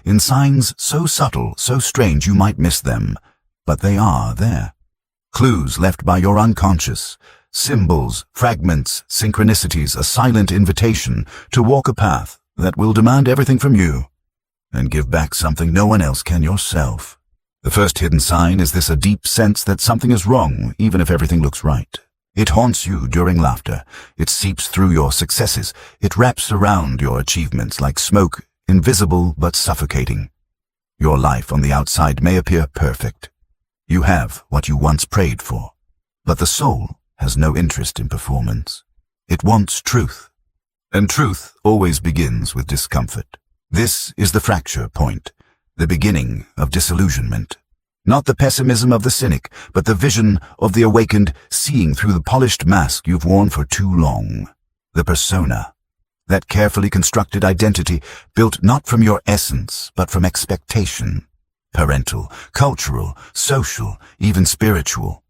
in signs so subtle, so strange you might miss them, but they are there. Clues left by your unconscious, symbols, fragments, synchronicities, a silent invitation to walk a path that will demand everything from you and give back something no one else can, yourself. The first hidden sign is this: a deep sense that something is wrong, even if everything looks right. It haunts you during laughter. It seeps through your successes. It wraps around your achievements like smoke, invisible but suffocating. Your life on the outside may appear perfect. You have what you once prayed for. But the soul has no interest in performance. It wants truth. And truth always begins with discomfort. This is the fracture point, the beginning of disillusionment. Not the pessimism of the cynic, but the vision of the awakened, seeing through the polished mask you've worn for too long. The persona, that carefully constructed identity built not from your essence, but from expectation. Parental, cultural, social, even spiritual.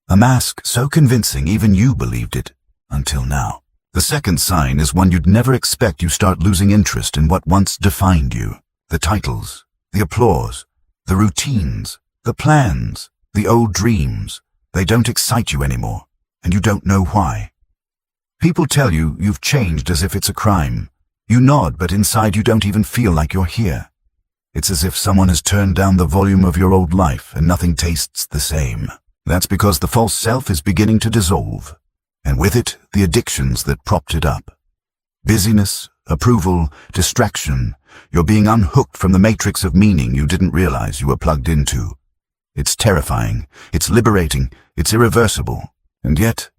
A mask so convincing even you believed it, until now. The second sign is one you'd never expect. You start losing interest in what once defined you. The titles, the applause, the routines, the plans, the old dreams. They don't excite you anymore, and you don't know why. People tell you you've changed as if it's a crime. You nod, but inside you don't even feel like you're here. It's as if someone has turned down the volume of your old life and nothing tastes the same. That's because the false self is beginning to dissolve, and with it, the addictions that propped it up. Busyness, approval, distraction. You're being unhooked from the matrix of meaning you didn't realize you were plugged into. It's terrifying, it's liberating, it's irreversible, and yet,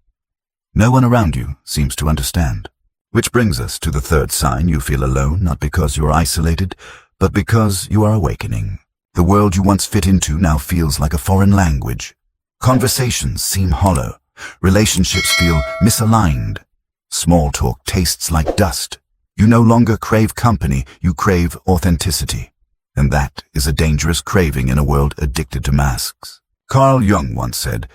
no one around you seems to understand. Which brings us to the third sign. You feel alone, not because you're isolated, but because you are awakening. The world you once fit into now feels like a foreign language. Conversations seem hollow. Relationships feel misaligned. Small talk tastes like dust. You no longer crave company, you crave authenticity. And that is a dangerous craving in a world addicted to masks. Carl Jung once said,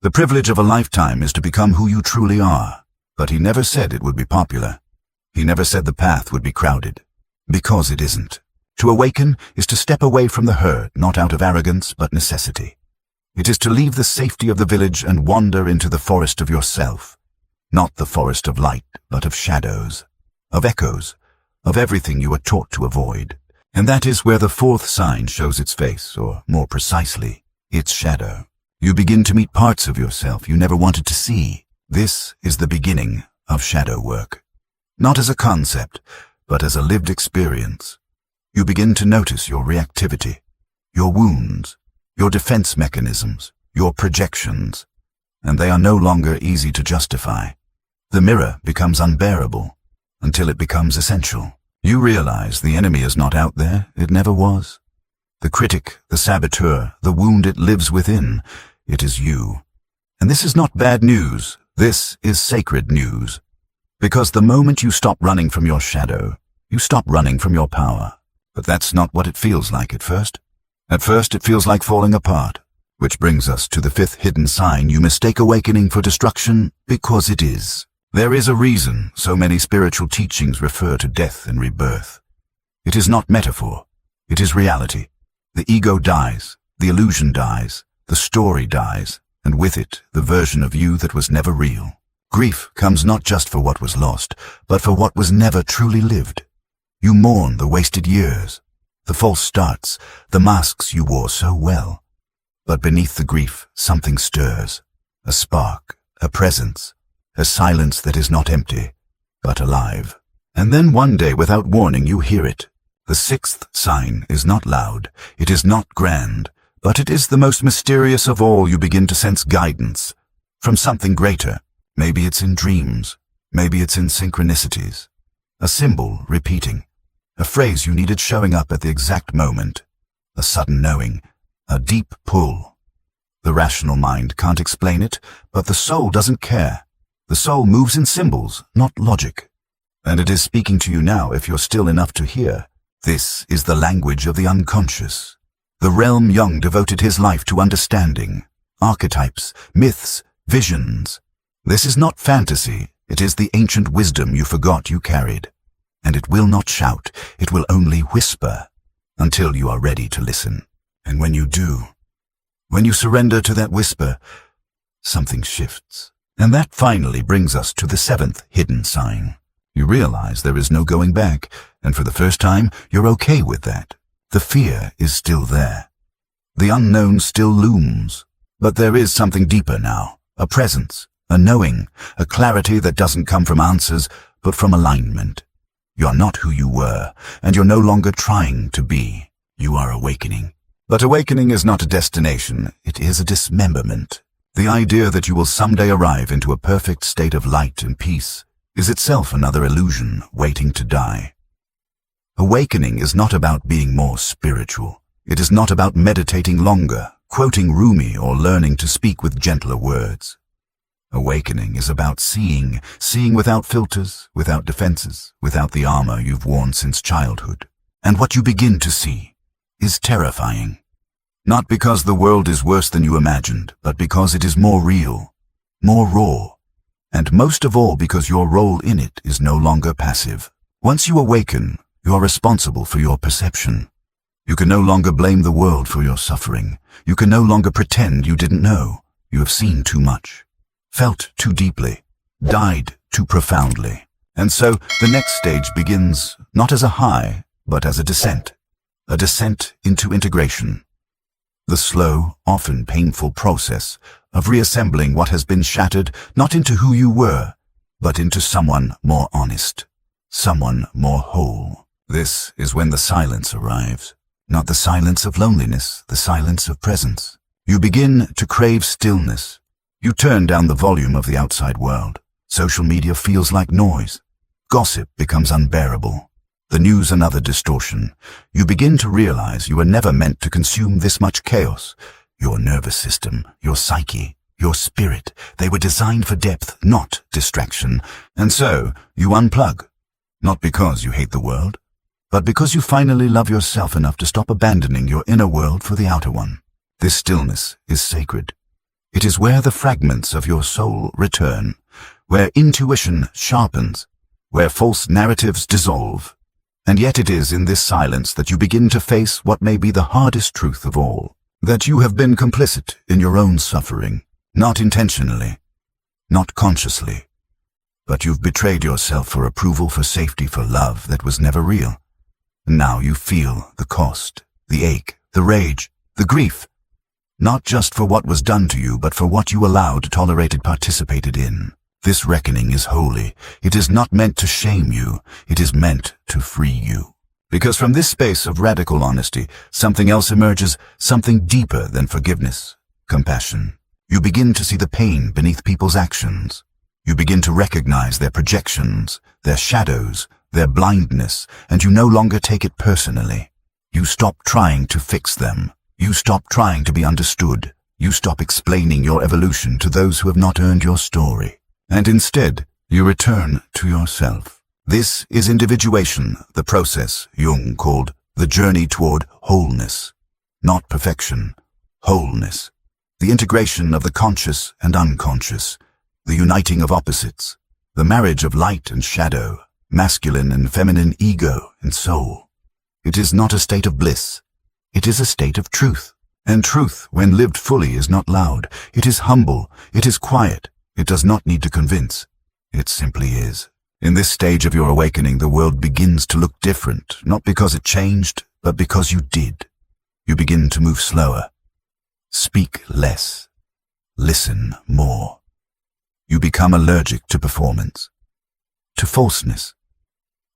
"The privilege of a lifetime is to become who you truly are." But he never said it would be popular. He never said the path would be crowded. Because it isn't. To awaken is to step away from the herd, not out of arrogance, but necessity. It is to leave the safety of the village and wander into the forest of yourself. Not the forest of light, but of shadows, of echoes, of everything you were taught to avoid. And that is where the fourth sign shows its face, or more precisely, its shadow. You begin to meet parts of yourself you never wanted to see. This is the beginning of shadow work. Not as a concept, but as a lived experience. You begin to notice your reactivity, your wounds, your defense mechanisms, your projections, and they are no longer easy to justify. The mirror becomes unbearable until it becomes essential. You realize the enemy is not out there, it never was. The critic, the saboteur, the wound it lives within, it is you. And this is not bad news, this is sacred news. Because the moment you stop running from your shadow, you stop running from your power. But that's not what it feels like at first. At first it feels like falling apart. Which brings us to the fifth hidden sign. You mistake awakening for destruction because it is. There is a reason so many spiritual teachings refer to death and rebirth. It is not metaphor. It is reality. The ego dies, the illusion dies, the story dies, and with it, the version of you that was never real. Grief comes not just for what was lost, but for what was never truly lived. You mourn the wasted years, the false starts, the masks you wore so well. But beneath the grief, something stirs. A spark, a presence, a silence that is not empty, but alive. And then one day, without warning, you hear it. The sixth sign is not loud, it is not grand, but it is the most mysterious of all. You begin to sense guidance from something greater. Maybe it's in dreams, maybe it's in synchronicities. A symbol repeating, a phrase you needed showing up at the exact moment, a sudden knowing, a deep pull. The rational mind can't explain it, but the soul doesn't care. The soul moves in symbols, not logic. And it is speaking to you now if you're still enough to hear. This is the language of the unconscious. The realm Jung devoted his life to understanding. Archetypes, myths, visions. This is not fantasy, it is the ancient wisdom you forgot you carried. And it will not shout, it will only whisper. until you are ready to listen. And when you do, when you surrender to that whisper, something shifts. And that finally brings us to the seventh hidden sign. You realize there is no going back, and for the first time, you're okay with that. The fear is still there. The unknown still looms. But there is something deeper now, a presence, a knowing, a clarity that doesn't come from answers, but from alignment. You're not who you were, and you're no longer trying to be. You are awakening. But awakening is not a destination, it is a dismemberment. The idea that you will someday arrive into a perfect state of light and peace is itself another illusion waiting to die. Awakening is not about being more spiritual. It is not about meditating longer, quoting Rumi, or learning to speak with gentler words. Awakening is about seeing without filters, without defenses, without the armor you've worn since childhood. And what you begin to see is terrifying. Not because the world is worse than you imagined, but because it is more real, more raw, and most of all because your role in it is no longer passive. Once you awaken, you are responsible for your perception. You can no longer blame the world for your suffering. You can no longer pretend you didn't know. You have seen too much, felt too deeply, died too profoundly. And so the next stage begins not as a high, but as a descent into integration. The slow, often painful process of reassembling what has been shattered, not into who you were, but into someone more honest, someone more whole. This is when the silence arrives. Not the silence of loneliness, the silence of presence. You begin to crave stillness. You turn down the volume of the outside world. Social media feels like noise. Gossip becomes unbearable. The news another distortion. You begin to realize you were never meant to consume this much chaos. Your nervous system, your psyche, your spirit, they were designed for depth, not distraction. And so, you unplug. Not because you hate the world, but because you finally love yourself enough to stop abandoning your inner world for the outer one. This stillness is sacred. It is where the fragments of your soul return, where intuition sharpens, where false narratives dissolve. And yet it is in this silence that you begin to face what may be the hardest truth of all, that you have been complicit in your own suffering, not intentionally, not consciously, but you've betrayed yourself for approval, for safety, for love that was never real. And now you feel the cost, the ache, the rage, the grief, not just for what was done to you, but for what you allowed, tolerated, participated in. This reckoning is holy. It is not meant to shame you. It is meant to free you. Because from this space of radical honesty, something else emerges, something deeper than forgiveness, compassion. You begin to see the pain beneath people's actions. You begin to recognize their projections, their shadows, their blindness, and you no longer take it personally. You stop trying to fix them. You stop trying to be understood. You stop explaining your evolution to those who have not earned your story. And instead, you return to yourself. This is individuation, the process Jung called the journey toward wholeness. Not perfection, wholeness. The integration of the conscious and unconscious, the uniting of opposites, the marriage of light and shadow, masculine and feminine, ego and soul. It is not a state of bliss. It is a state of truth. And truth, when lived fully, is not loud. It is humble. It is quiet. It does not need to convince. It simply is. In this stage of your awakening, the world begins to look different, not because it changed, but because you did. You begin to move slower, speak less, listen more. You become allergic to performance, to falseness,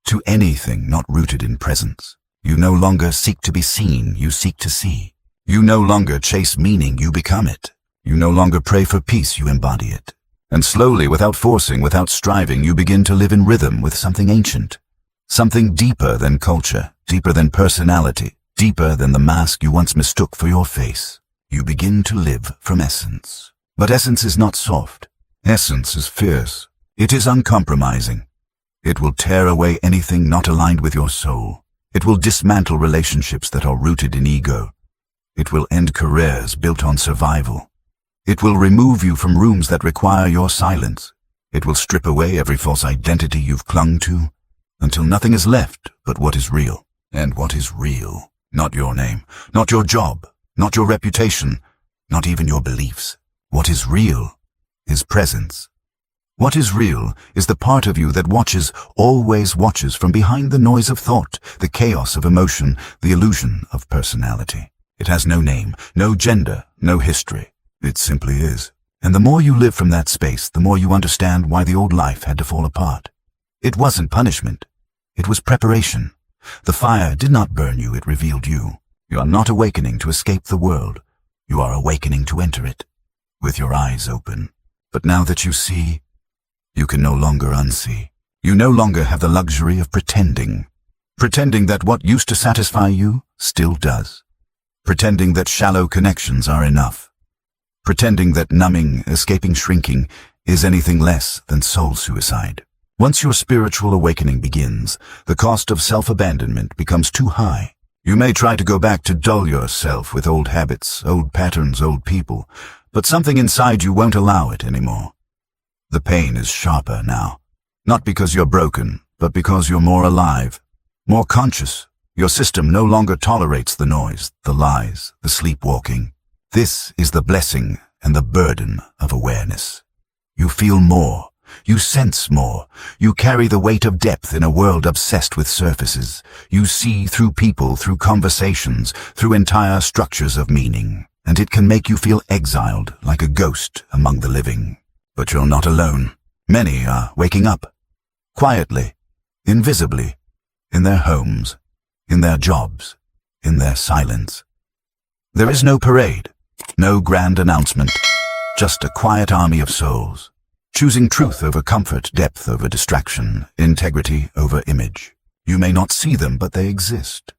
to anything not rooted in presence. You no longer seek to be seen, you seek to see. You no longer chase meaning, you become it. You no longer pray for peace, you embody it. And slowly, without forcing, without striving, you begin to live in rhythm with something ancient, something deeper than culture, deeper than personality, deeper than the mask you once mistook for your face. You begin to live from essence. But essence is not soft. Essence is fierce. It is uncompromising. It will tear away anything not aligned with your soul. It will dismantle relationships that are rooted in ego. It will end careers built on survival. It will remove you from rooms that require your silence. It will strip away every false identity you've clung to, until nothing is left but what is real. And what is real Not your name, not your job, not your reputation, not even your beliefs. What is real is presence. What is real is the part of you that watches, always watches from behind the noise of thought, the chaos of emotion, the illusion of personality. It has no name, no gender, no history. It simply is. And the more you live from that space, the more you understand why the old life had to fall apart. It wasn't punishment. It was preparation. The fire did not burn you, it revealed you. You are not awakening to escape the world. You are awakening to enter it, with your eyes open. But now that you see, you can no longer unsee. You no longer have the luxury of pretending. Pretending that what used to satisfy you still does. Pretending that shallow connections are enough. Pretending that numbing, escaping, shrinking is anything less than soul suicide. Once your spiritual awakening begins, the cost of self-abandonment becomes too high. You may try to go back to dull yourself with old habits, old patterns, old people, but something inside you won't allow it anymore. The pain is sharper now, not because you're broken, but because you're more alive, more conscious. Your system no longer tolerates the noise, the lies, the sleepwalking. This is the blessing and the burden of awareness. You feel more. You sense more. You carry the weight of depth in a world obsessed with surfaces. You see through people, through conversations, through entire structures of meaning. And it can make you feel exiled, like a ghost among the living. But you're not alone. Many are waking up. Quietly, invisibly, in their homes, in their jobs, in their silence. There is no parade. No grand announcement, just a quiet army of souls, choosing truth over comfort, depth over distraction, integrity over image. You may not see them, but they exist.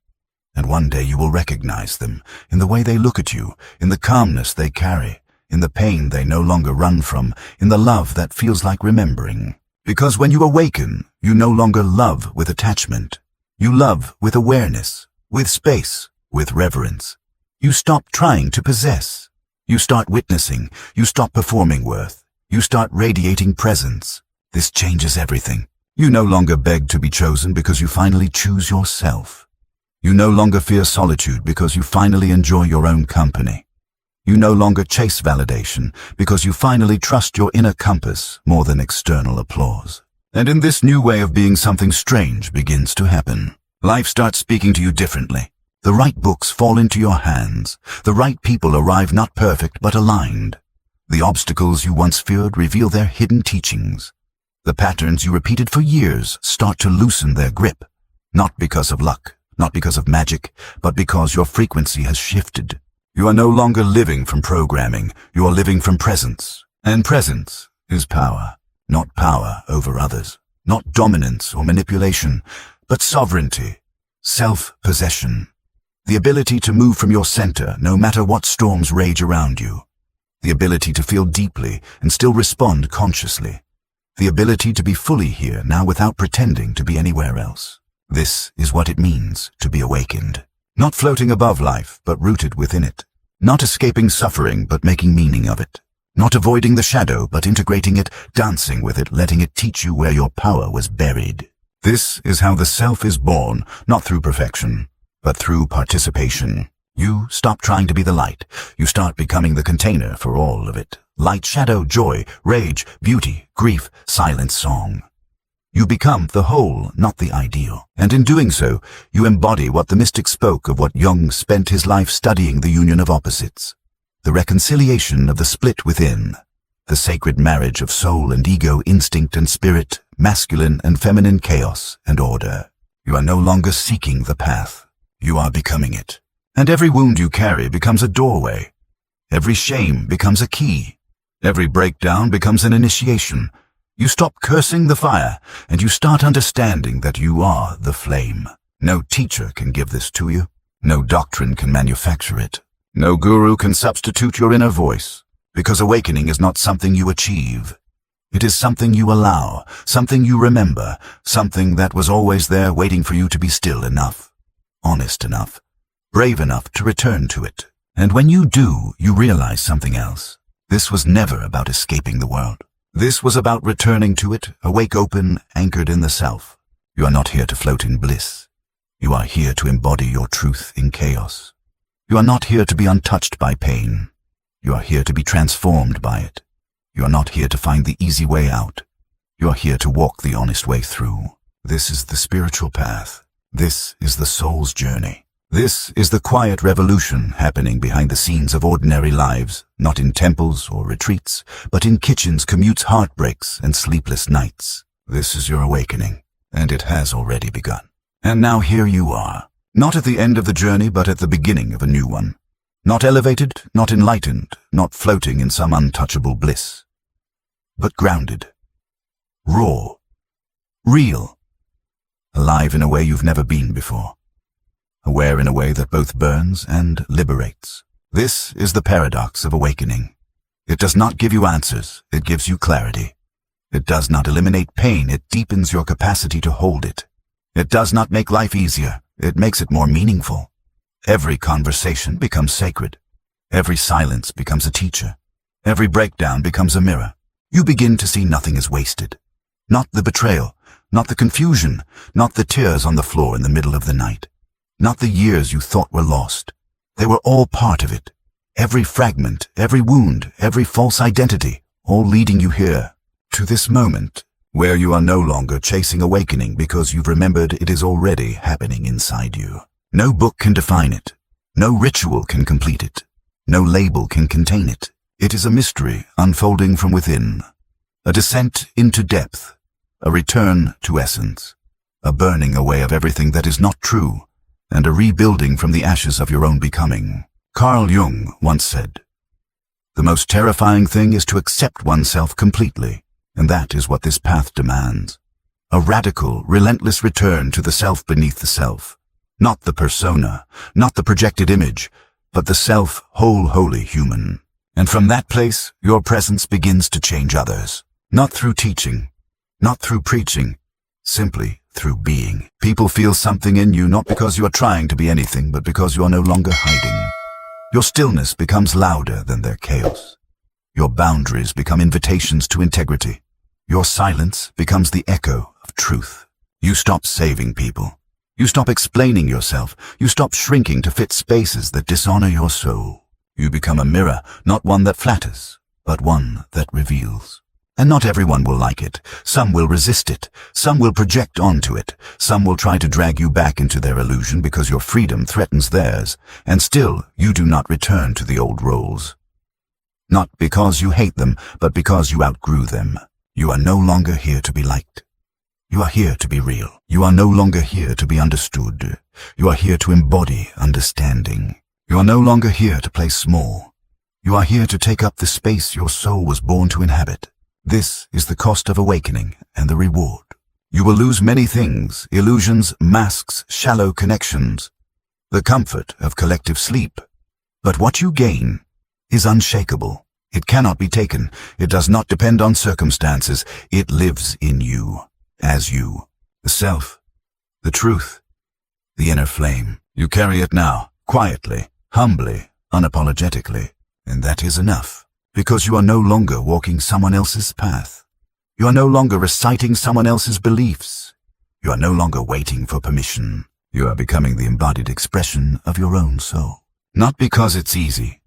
And one day you will recognize them in the way they look at you, in the calmness they carry, in the pain they no longer run from, in the love that feels like remembering. Because when you awaken, you no longer love with attachment. You love with awareness, with space, with reverence. You stop trying to possess. You start witnessing. You stop performing worth. You start radiating presence. This changes everything. You no longer beg to be chosen because you finally choose yourself. You no longer fear solitude because you finally enjoy your own company. You no longer chase validation because you finally trust your inner compass more than external applause. And in this new way of being, something strange begins to happen. Life starts speaking to you differently. The right books fall into your hands. The right people arrive, not perfect, but aligned. The obstacles you once feared reveal their hidden teachings. The patterns you repeated for years start to loosen their grip, not because of luck, not because of magic, but because your frequency has shifted. You are no longer living from programming. You are living from presence. And presence is power, not power over others, not dominance or manipulation, but sovereignty, self-possession. The ability to move from your center no matter what storms rage around you. The ability to feel deeply and still respond consciously. The ability to be fully here now without pretending to be anywhere else. This is what it means to be awakened. Not floating above life, but rooted within it. Not escaping suffering, but making meaning of it. Not avoiding the shadow, but integrating it, dancing with it, letting it teach you where your power was buried. This is how the self is born, not through perfection, but through participation. You stop trying to be the light. You start becoming the container for all of it. Light, shadow, joy, rage, beauty, grief, silence, song. You become the whole, not the ideal. And in doing so, you embody what the mystic spoke of, what Jung spent his life studying: the union of opposites. The reconciliation of the split within. The sacred marriage of soul and ego, instinct and spirit, masculine and feminine, chaos and order. You are no longer seeking the path. You are becoming it. And every wound you carry becomes a doorway. Every shame becomes a key. Every breakdown becomes an initiation. You stop cursing the fire, and you start understanding that you are the flame. No teacher can give this to you. No doctrine can manufacture it. No guru can substitute your inner voice, because awakening is not something you achieve. It is something you allow, something you remember, something that was always there waiting for you to be still enough, honest enough, brave enough to return to it. And when you do, you realize something else. This was never about escaping the world. This was about returning to it, awake, open, anchored in the self. You are not here to float in bliss. You are here to embody your truth in chaos. You are not here to be untouched by pain. You are here to be transformed by it. You are not here to find the easy way out. You are here to walk the honest way through. This is the spiritual path. This is the soul's journey. This is the quiet revolution happening behind the scenes of ordinary lives, not in temples or retreats, but in kitchens, commutes, heartbreaks, and sleepless nights. This is your awakening, and it has already begun. And now here you are, not at the end of the journey, but at the beginning of a new one. Not elevated, not enlightened, not floating in some untouchable bliss, but grounded, raw, real, alive in a way you've never been before, aware in a way that both burns and liberates. This is the paradox of awakening. It does not give you answers, it gives you clarity. It does not eliminate pain, it deepens your capacity to hold it. It does not make life easier, it makes it more meaningful. Every conversation becomes sacred. Every silence becomes a teacher. Every breakdown becomes a mirror. You begin to see nothing is wasted. Not the betrayal, not the confusion, not the tears on the floor in the middle of the night. Not the years you thought were lost. They were all part of it. Every fragment, every wound, every false identity, all leading you here, to this moment, where you are no longer chasing awakening because you've remembered it is already happening inside you. No book can define it. No ritual can complete it. No label can contain it. It is a mystery unfolding from within. A descent into depth. A return to essence. A burning away of everything that is not true, and a rebuilding from the ashes of your own becoming. Carl Jung once said, "The most terrifying thing is to accept oneself completely, and that is what this path demands. A radical, relentless return to the self beneath the self. Not the persona, not the projected image, but the self, whole, holy human. And from that place, your presence begins to change others. Not through teaching, not through preaching, simply through being. People feel something in you not because you are trying to be anything, but because you are no longer hiding. Your stillness becomes louder than their chaos. Your boundaries become invitations to integrity. Your silence becomes the echo of truth. You stop saving people. You stop explaining yourself. You stop shrinking to fit spaces that dishonor your soul. You become a mirror, not one that flatters, but one that reveals. And not everyone will like it. Some will resist it. Some will project onto it. Some will try to drag you back into their illusion because your freedom threatens theirs. And still, you do not return to the old roles. Not because you hate them, but because you outgrew them. You are no longer here to be liked. You are here to be real. You are no longer here to be understood. You are here to embody understanding. You are no longer here to play small. You are here to take up the space your soul was born to inhabit. This is the cost of awakening and the reward. You will lose many things: illusions, masks, shallow connections, the comfort of collective sleep. But what you gain is unshakable. It cannot be taken. It does not depend on circumstances. It lives in you, as you, the self, the truth, the inner flame. You carry it now, quietly, humbly, unapologetically, and that is enough, because you are no longer walking someone else's path. You are no longer reciting someone else's beliefs. You are no longer waiting for permission. You are becoming the embodied expression of your own soul. Not because it's easy,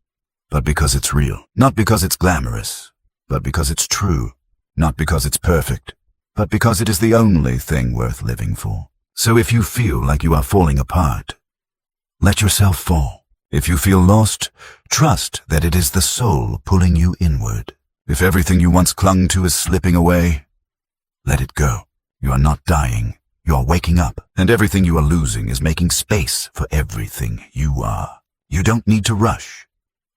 but because it's real. Not because it's glamorous, but because it's true. Not because it's perfect, but because it is the only thing worth living for. So if you feel like you are falling apart, let yourself fall. If you feel lost, trust that it is the soul pulling you inward. If everything you once clung to is slipping away, let it go. You are not dying. You are waking up, and everything you are losing is making space for everything you are. You don't need to rush.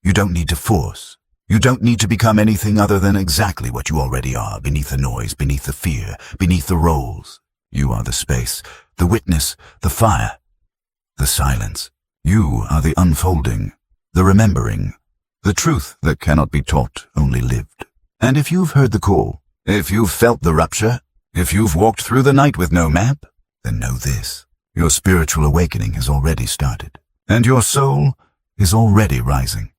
You don't need to force. You don't need to become anything other than exactly what you already are, beneath the noise, beneath the fear, beneath the roles. You are the space, the witness, the fire, the silence. You are the unfolding, the remembering, the truth that cannot be taught, only lived. And if you've heard the call, if you've felt the rupture, if you've walked through the night with no map, then know this: your spiritual awakening has already started, and your soul is already rising.